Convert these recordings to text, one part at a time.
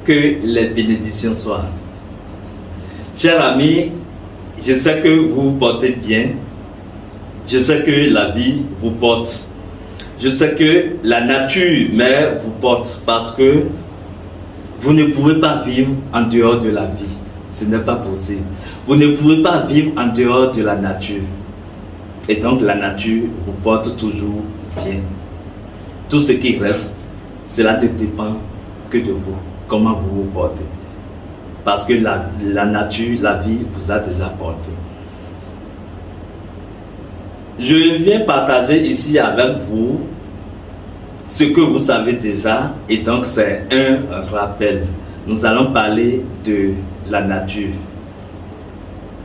Que les bénédictions soient. Chers amis, je sais que vous vous portez bien. Je sais que la vie vous porte. Je sais que la nature mère vous porte parce que vous ne pouvez pas vivre en dehors de la vie. Ce n'est pas possible. Vous ne pouvez pas vivre en dehors de la nature. Et donc la nature vous porte toujours bien. Tout ce qui reste, cela ne dépend que de vous. Comment vous vous portez. Parce que la nature, la vie vous a déjà porté. Je viens partager ici avec vous ce que vous savez déjà. Et donc c'est un rappel. Nous allons parler de la nature.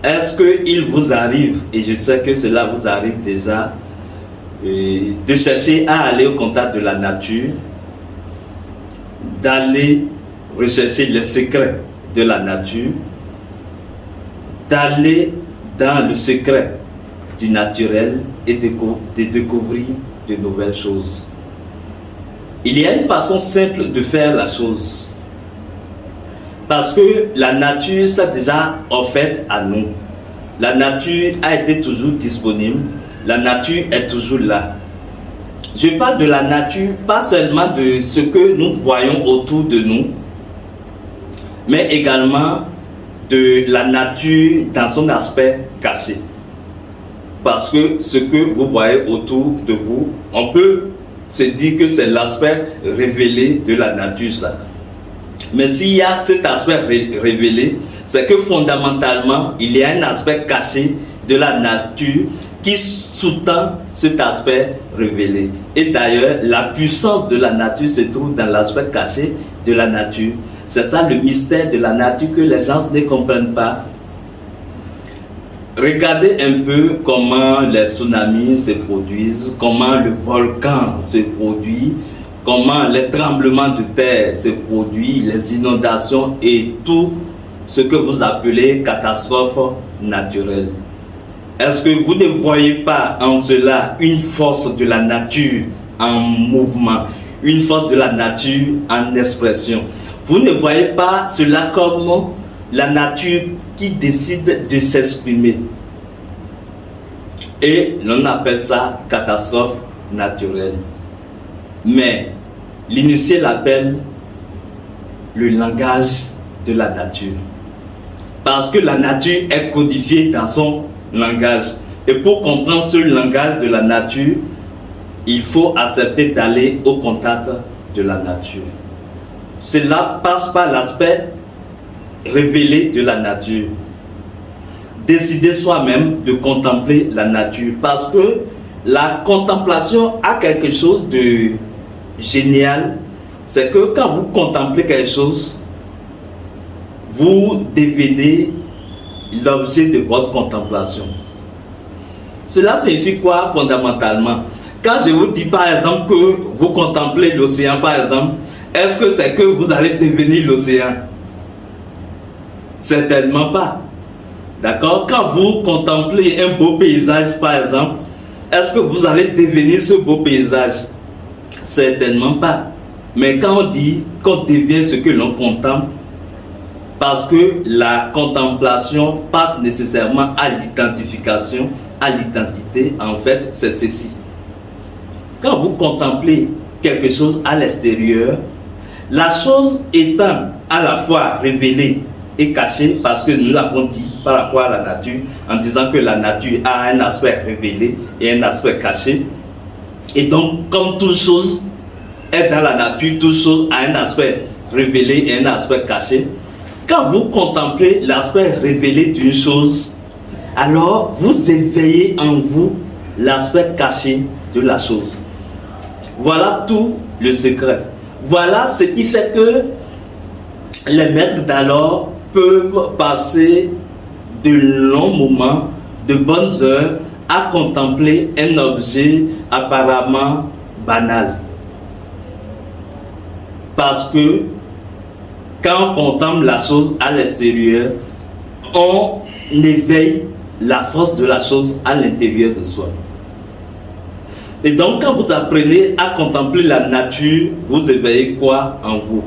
Est-ce qu'il vous arrive, et je sais que cela vous arrive déjà, de chercher à aller au contact de la nature, d'aller rechercher les secrets de la nature, d'aller dans le secret du naturel et de découvrir de nouvelles choses. Il y a une façon simple de faire la chose. Parce que la nature s'est déjà offerte à nous. La nature a été toujours disponible. La nature est toujours là. Je parle de la nature, pas seulement de ce que nous voyons autour de nous, mais également de la nature dans son aspect caché. Parce que ce que vous voyez autour de vous, on peut se dire que c'est l'aspect révélé de la nature, ça. Mais s'il y a cet aspect révélé, c'est que fondamentalement, il y a un aspect caché de la nature qui sous-tend cet aspect révélé. Et d'ailleurs, la puissance de la nature se trouve dans l'aspect caché de la nature. C'est ça le mystère de la nature que les gens ne comprennent pas. Regardez un peu comment les tsunamis se produisent, comment le volcan se produit, comment les tremblements de terre se produisent, les inondations et tout ce que vous appelez catastrophe naturelle. Est-ce que vous ne voyez pas en cela une force de la nature en mouvement, une force de la nature en expression? Vous ne voyez pas cela comme la nature qui décide de s'exprimer. Et l'on appelle ça catastrophe naturelle. Mais l'initié l'appelle le langage de la nature. Parce que la nature est codifiée dans son langage. Et pour comprendre ce langage de la nature, il faut accepter d'aller au contact de la nature. Cela passe par l'aspect révélé de la nature. Décider soi-même de contempler la nature. Parce que la contemplation a quelque chose de génial. C'est que quand vous contemplez quelque chose, vous devenez l'objet de votre contemplation. Cela signifie quoi fondamentalement? Quand je vous dis par exemple que vous contemplez l'océan par exemple, est-ce que c'est que vous allez devenir l'océan? Certainement pas. D'accord? Quand vous contemplez un beau paysage par exemple, est-ce que vous allez devenir ce beau paysage? Certainement pas. Mais quand on dit qu'on devient ce que l'on contemple, parce que la contemplation passe nécessairement à l'identification, à l'identité, en fait, c'est ceci. Quand vous contemplez quelque chose à l'extérieur, la chose étant à la fois révélée et cachée, parce que nous l'avons dit par rapport à la nature, en disant que la nature a un aspect révélé et un aspect caché. Et donc, comme toute chose est dans la nature, toute chose a un aspect révélé et un aspect caché. Quand vous contemplez l'aspect révélé d'une chose, alors vous éveillez en vous l'aspect caché de la chose. Voilà tout le secret. Voilà ce qui fait que les maîtres d'alors peuvent passer de longs moments, de bonnes heures à contempler un objet apparemment banal. Parce que quand on contemple la chose à l'extérieur, on éveille la force de la chose à l'intérieur de soi. Et donc quand vous apprenez à contempler la nature, vous éveillez quoi en vous?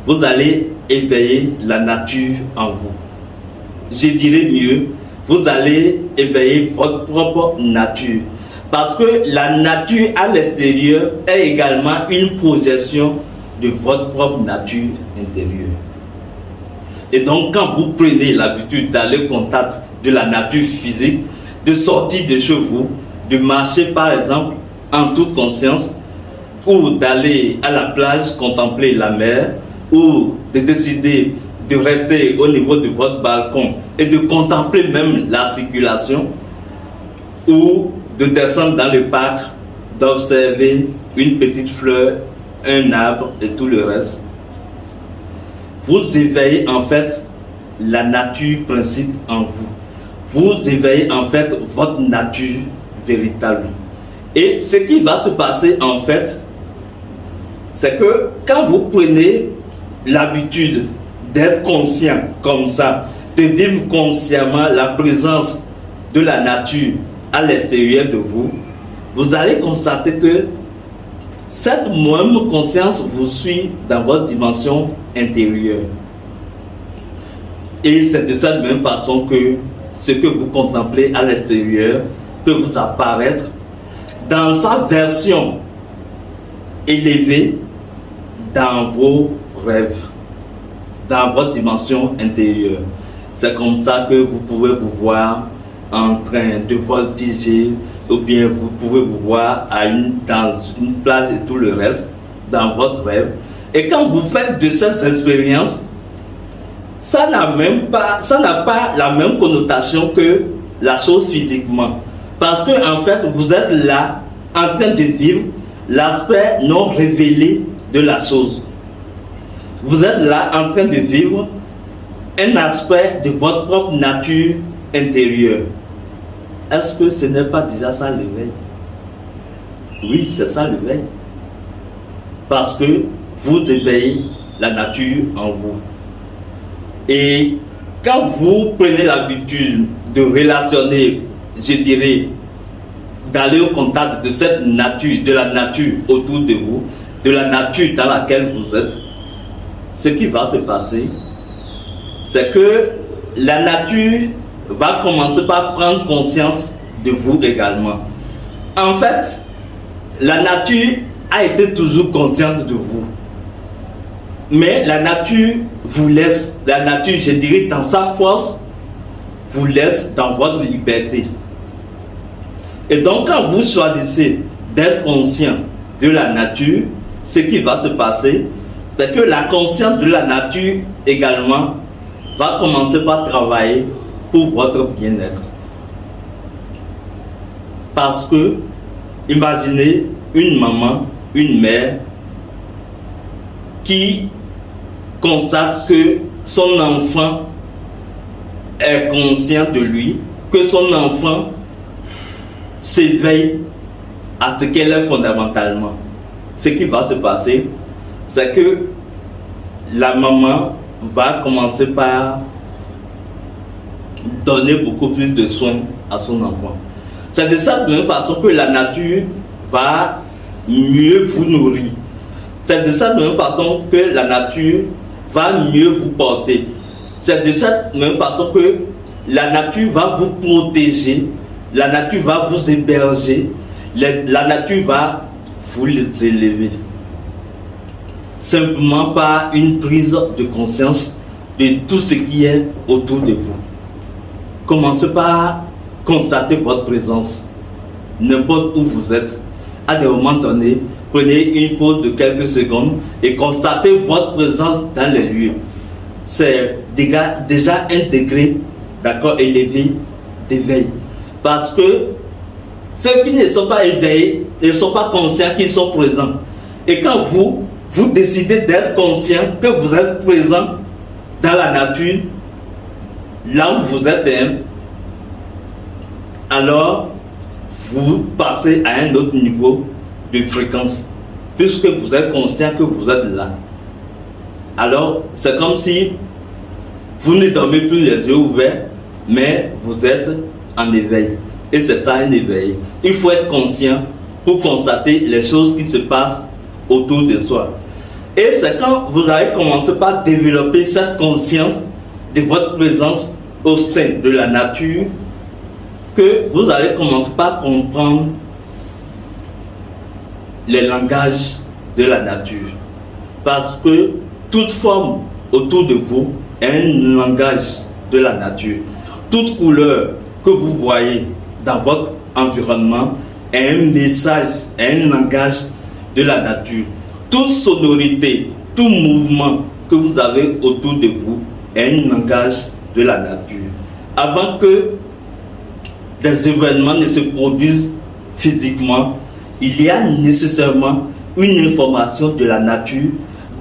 vous allez éveiller la nature en vous. Je dirais mieux, vous allez éveiller votre propre nature. Parce que la nature à l'extérieur est également une projection de votre propre nature intérieure. Et donc, quand vous prenez l'habitude d'aller au contact de la nature physique, de sortir de chez vous, de marcher par exemple en toute conscience, ou d'aller à la plage contempler la mer, ou de décider de rester au niveau de votre balcon et de contempler même la circulation, ou de descendre dans le parc, d'observer une petite fleur, un arbre et tout le reste, vous éveillez en fait la nature principe en vous. Vous éveillez en fait votre nature véritable. Et ce qui va se passer en fait, c'est que quand vous prenez l'habitude d'être conscient comme ça, de vivre consciemment la présence de la nature à l'extérieur de vous, vous allez constater que cette même conscience vous suit dans votre dimension intérieure. Et c'est de cette même façon que ce que vous contemplez à l'extérieur peut vous apparaître dans sa version élevée dans vos rêves, dans votre dimension intérieure. C'est comme ça que vous pouvez vous voir en train de voltiger, ou bien vous pouvez vous voir dans une plage et tout le reste, dans votre rêve. Et quand vous faites de ces expériences, ça n'a pas la même connotation que la chose physiquement. Parce que en fait, vous êtes là, en train de vivre l'aspect non révélé de la chose. Vous êtes là, en train de vivre un aspect de votre propre nature intérieure. Est-ce que ce n'est pas déjà ça l'éveil? Oui, c'est ça l'éveil. Parce que vous éveillez la nature en vous. Et quand vous prenez l'habitude de relationner, je dirais, d'aller au contact de cette nature, de la nature autour de vous, de la nature dans laquelle vous êtes, ce qui va se passer, c'est que la nature va commencer par prendre conscience de vous également. En fait, la nature a été toujours consciente de vous. Mais la nature vous laisse, la nature, je dirais, dans sa force, vous laisse dans votre liberté. Et donc, quand vous choisissez d'être conscient de la nature, ce qui va se passer, c'est que la conscience de la nature également va commencer par travailler pour votre bien-être. Parce que, imaginez une maman, une mère qui constate que son enfant est conscient de lui, que son enfant s'éveille à ce qu'elle est fondamentalement. Ce qui va se passer, c'est que la maman va commencer par donner beaucoup plus de soins à son enfant. C'est de cette même façon que la nature va mieux vous nourrir. C'est de cette même façon que la nature va mieux vous porter. C'est de cette même façon que la nature va vous protéger, la nature va vous héberger, la nature va vous élever. Simplement par une prise de conscience de tout ce qui est autour de vous. Commencez par constater votre présence, n'importe où vous êtes. À des moments donnés, prenez une pause de quelques secondes et constatez votre présence dans les lieux. C'est déjà un degré, d'accord, élevé d'éveil. Parce que ceux qui ne sont pas éveillés ne sont pas conscients qu'ils sont présents. Et quand vous décidez d'être conscient que vous êtes présent dans la nature, là où vous êtes, alors vous passez à un autre niveau de fréquence, puisque vous êtes conscient que vous êtes là. Alors, c'est comme si vous ne dormez plus les yeux ouverts, mais vous êtes en éveil. Et c'est ça un éveil. Il faut être conscient pour constater les choses qui se passent autour de soi. Et c'est quand vous allez commencer par développer cette conscience de votre présence au sein de la nature que vous allez commencer par comprendre les langages de la nature. Parce que toute forme autour de vous est un langage de la nature. Toute couleur que vous voyez dans votre environnement est un message, est un langage de la nature. Toute sonorité, tout mouvement que vous avez autour de vous est un langage de la nature. Avant que des événements ne se produisent physiquement, il y a nécessairement une information de la nature,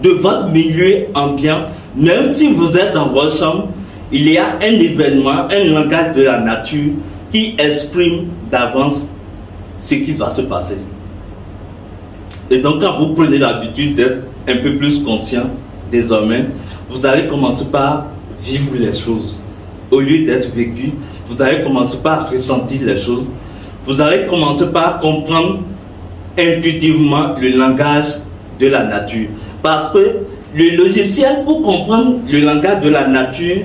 de votre milieu ambiant. Même si vous êtes dans votre chambre, il y a un événement, un langage de la nature qui exprime d'avance ce qui va se passer. Et donc, quand vous prenez l'habitude d'être un peu plus conscient désormais, vous allez commencer par vivre les choses. Au lieu d'être vécu, vous allez commencer par ressentir les choses. Vous allez commencer par comprendre intuitivement le langage de la nature. Parce que le logiciel, pour comprendre le langage de la nature,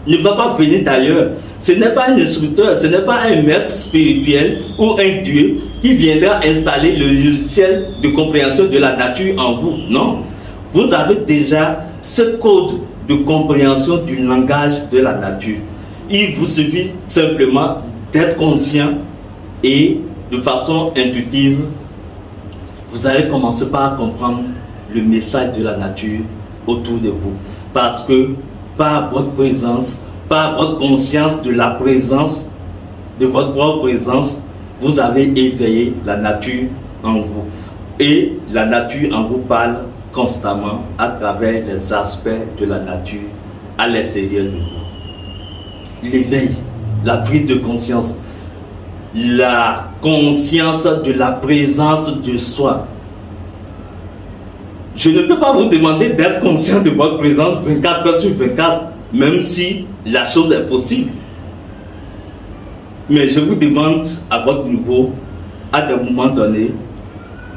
ne va pas venir d'ailleurs. Ce n'est pas un instructeur, ce n'est pas un maître spirituel ou un Dieu qui viendra installer le logiciel de compréhension de la nature en vous. Non. Vous avez déjà ce code de compréhension du langage de la nature. Il vous suffit simplement d'être conscient et de façon intuitive, vous allez commencer par comprendre le message de la nature autour de vous. Parce que par votre présence, par votre conscience de la présence, de votre propre présence, vous avez éveillé la nature en vous. Et la nature en vous parle constamment à travers les aspects de la nature à l'extérieur de vous. L'éveil, la prise de conscience, la conscience de la présence de soi. Je ne peux pas vous demander d'être conscient de votre présence 24 heures sur 24, même si la chose est possible. Mais je vous demande à votre niveau, à des moments donnés,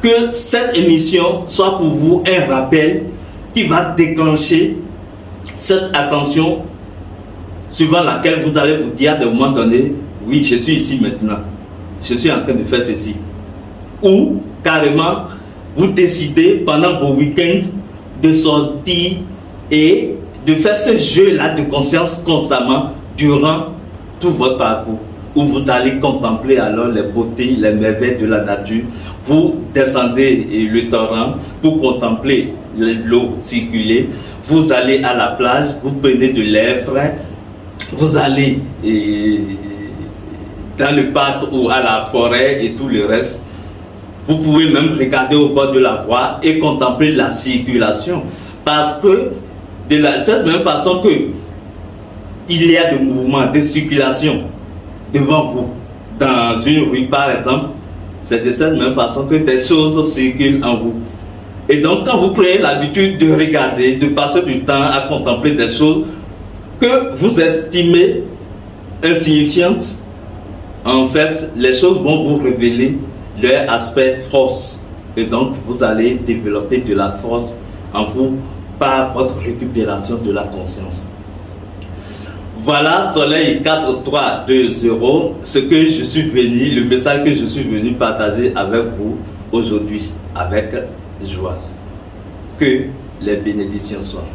que cette émission soit pour vous un rappel qui va déclencher cette attention suivant laquelle vous allez vous dire à des moments donnés, oui, je suis ici maintenant, je suis en train de faire ceci. Ou carrément, vous décidez pendant vos week-ends de sortir et de faire ce jeu-là de conscience constamment durant tout votre parcours, où vous allez contempler alors les beautés, les merveilles de la nature. Vous descendez le torrent pour contempler l'eau circuler. Vous allez à la plage, vous prenez de l'air frais. Vous allez dans le parc ou à la forêt et tout le reste. Vous pouvez même regarder au bord de la voie et contempler la circulation. Parce que de cette même façon que il y a des mouvements de circulation devant vous, dans une rue par exemple, c'est de cette même façon que des choses circulent en vous. Et donc quand vous prenez l'habitude de regarder, de passer du temps à contempler des choses que vous estimez insignifiantes, en fait, les choses vont vous révéler leur aspect force. Et donc, vous allez développer de la force en vous par votre récupération de la conscience. Voilà, Soleil 4, 3, 2, 0, ce que je suis venu, le message que je suis venu partager avec vous aujourd'hui, avec joie. Que les bénédictions soient.